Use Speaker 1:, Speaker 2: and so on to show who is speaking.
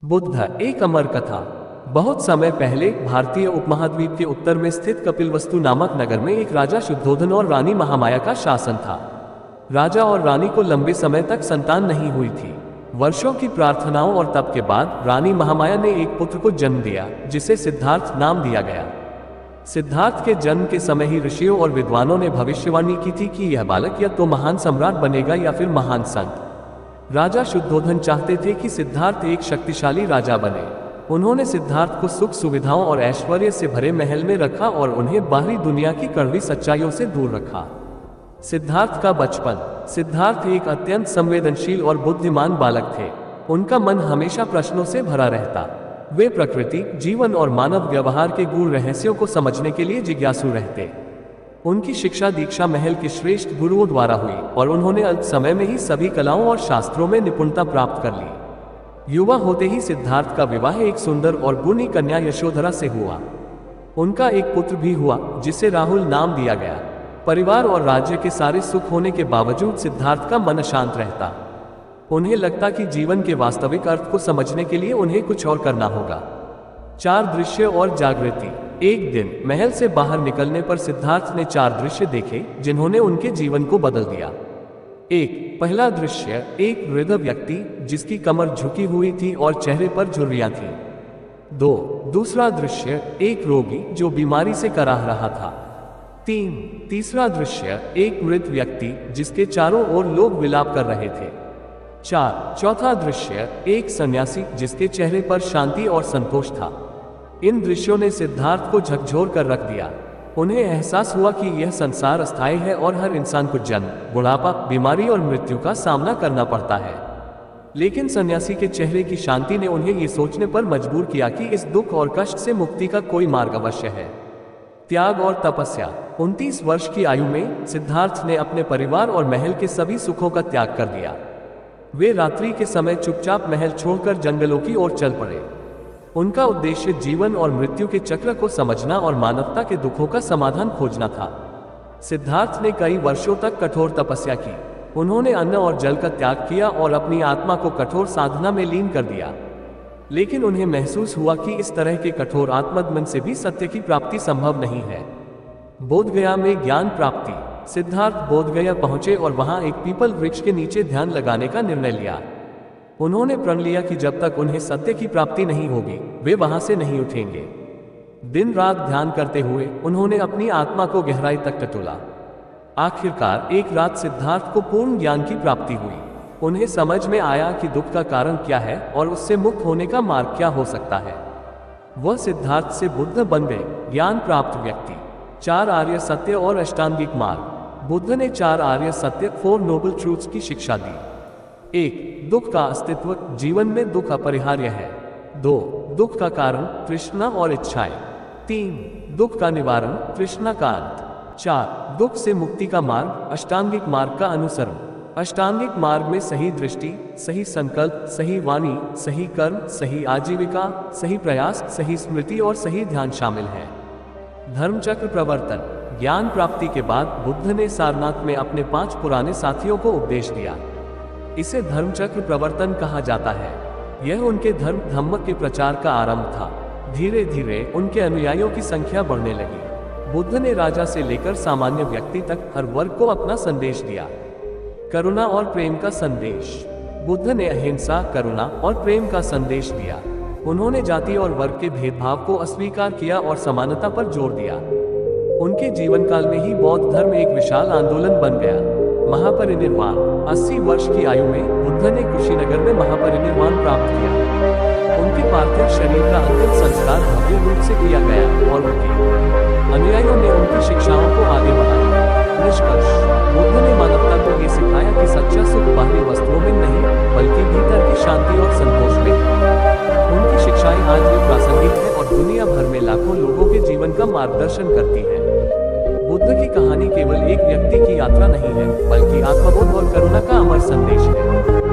Speaker 1: बुद्ध एक अमर कथा। बहुत समय पहले भारतीय उपमहाद्वीप के उत्तर में स्थित कपिलवस्तु नामक नगर में एक राजा शुद्धोधन और रानी महामाया का शासन था। राजा और रानी को लंबे समय तक संतान नहीं हुई थी। वर्षों की प्रार्थनाओं और तप के बाद रानी महामाया ने एक पुत्र को जन्म दिया, जिसे सिद्धार्थ नाम दिया गया। सिद्धार्थ के जन्म के समय ही ऋषियों और विद्वानों ने भविष्यवाणी की थी कि यह बालक या तो महान सम्राट बनेगा या फिर महान संत। राजा शुद्धोधन चाहते थे कि सिद्धार्थ एक शक्तिशाली राजा बने। उन्होंने सिद्धार्थ को सुख सुविधाओं और ऐश्वर्य से भरे महल में रखा और उन्हें बाहरी दुनिया की कड़वी सच्चाइयों से दूर रखा। सिद्धार्थ का बचपन। सिद्धार्थ एक अत्यंत संवेदनशील और बुद्धिमान बालक थे। उनका मन हमेशा प्रश्नों से भरा रहता। वे प्रकृति, जीवन और मानव व्यवहार के गूढ़ रहस्यों को समझने के लिए जिज्ञासु रहते। उनकी शिक्षा दीक्षा महल के श्रेष्ठ गुरुओं द्वारा हुई और उन्होंने अल्प समय में ही सभी कलाओं और शास्त्रों में निपुणता प्राप्त कर ली। युवा होते ही सिद्धार्थ का विवाह एक सुंदर और गुणी कन्या यशोधरा से हुआ। उनका एक पुत्र भी हुआ, जिसे राहुल नाम दिया गया। परिवार और राज्य के सारे सुख होने के बावजूद सिद्धार्थ का मन अशांत रहता। उन्हें लगता कि जीवन के वास्तविक अर्थ को समझने के लिए उन्हें कुछ और करना होगा। 4 दृश्य और जागृति। एक दिन महल से बाहर निकलने पर सिद्धार्थ ने 4 दृश्य देखे, जिन्होंने उनके जीवन को बदल दिया। पहला दृश्य, एक वृद्ध व्यक्ति जिसकी कमर झुकी हुई थी और चेहरे पर झुर्रियां थीं। दूसरा दृश्य, एक रोगी जो बीमारी से कराह रहा था। तीसरा दृश्य, एक मृत व्यक्ति जिसके चारों ओर लोग विलाप कर रहे थे। चौथा दृश्य, एक सन्यासी जिसके चेहरे पर शांति और संतोष था। इन दृश्यों ने सिद्धार्थ को झकझोर कर रख दिया। उन्हें एहसास हुआ कि यह संसार अस्थायी है और हर इंसान को जन्म, बुढ़ापा, बीमारी और मृत्यु का सामना करना पड़ता है। लेकिन सन्यासी के चेहरे की शांति ने उन्हें ये सोचने पर मजबूर किया कि इस दुख और कष्ट से मुक्ति का कोई मार्ग अवश्य है। त्याग और तपस्या। 29 वर्ष की आयु में सिद्धार्थ ने अपने परिवार और महल के सभी सुखों का त्याग कर दिया। वे रात्रि के समय चुपचाप महल छोड़कर जंगलों की ओर चल पड़े। उनका उद्देश्य जीवन और मृत्यु के चक्र को समझना और मानवता के दुखों का समाधान खोजना था। सिद्धार्थ ने कई वर्षों तक कठोर तपस्या की। उन्होंने अन्न और जल का त्याग किया और अपनी आत्मा को कठोर साधना में लीन कर दिया। लेकिन उन्हें महसूस हुआ कि इस तरह के कठोर आत्मदमन से भी सत्य की प्राप्ति संभव नहीं है। बोधगया में ज्ञान प्राप्ति। सिद्धार्थ बोधगया पहुंचे और वहां एक पीपल वृक्ष के नीचे ध्यान लगाने का निर्णय लिया। उन्होंने प्रण लिया कि जब तक उन्हें सत्य की प्राप्ति नहीं होगी, वे वहां से नहीं उठेंगे। दिन रात ध्यान करते हुए उन्होंने अपनी आत्मा को गहराई तक टटोला। आखिरकार एक रात सिद्धार्थ को पूर्ण ज्ञान की प्राप्ति हुई। उन्हें समझ में आया कि दुख का कारण क्या है और उससे मुक्त होने का मार्ग क्या हो सकता है। वह सिद्धार्थ से बुद्ध बन गए, ज्ञान प्राप्त व्यक्ति। 4 आर्य सत्य और अष्टांगिक मार्ग। बुद्ध ने 4 आर्य सत्य, 4 नोबल ट्रूथ्स की शिक्षा दी। 1. दुख का अस्तित्व, जीवन में दुख अपरिहार्य है। 2. दुख का कारण, तृष्णा और इच्छाएं। 3. दुख का निवारण, तृष्णा का अंत। 4. दुख से मुक्ति का मार्ग, अष्टांगिक मार्ग का अनुसरण। अष्टांगिक मार्ग में सही दृष्टि, सही संकल्प, सही वाणी, सही कर्म, सही आजीविका, सही प्रयास, सही स्मृति और सही ध्यान शामिल है। धर्मचक्र प्रवर्तन। ज्ञान प्राप्ति के बाद बुद्ध ने सारनाथ में अपने 5 पुराने साथियों को उपदेश दिया। इसे धर्मचक्र प्रवर्तन कहा जाता है। यह उनके धम्म के प्रचार का आरंभ था। धीरे धीरे उनके अनुयायियों की संख्या बढ़ने लगी। बुद्ध ने राजा से लेकर सामान्य व्यक्ति तक हर वर्ग को अपना संदेश दिया। करुणा और प्रेम का संदेश। बुद्ध ने अहिंसा, करुणा और प्रेम का संदेश दिया। उन्होंने जाति और वर्ग के भेदभाव को अस्वीकार किया और समानता पर जोर दिया। उनके जीवन काल में ही बौद्ध धर्म एक विशाल आंदोलन बन गया। महापरिनिर्वाण। 80 वर्ष की आयु में बुद्ध ने कुशीनगर में महापरिनिर्वाण प्राप्त किया। उनके पार्थिव शरीर का अंतिम संस्कार भव्य रूप से किया गया और उनके अनुयायियों ने उनकी शिक्षाओं को आगे बढ़ाया। निष्कर्ष। बुद्ध ने मानवता को ये सिखाया कि सच्चा सुख बाहरी वस्तुओं में नहीं, बल्कि भीतर की शांति और संतोष में। उनकी शिक्षाएं आज भी प्रासंगिक है और दुनिया भर में लाखों लोगों के जीवन का मार्गदर्शन करती है। बुद्ध की कहानी केवल एक व्यक्ति की यात्रा नहीं है, बल्कि आत्मबोध और करुणा का अमर संदेश है।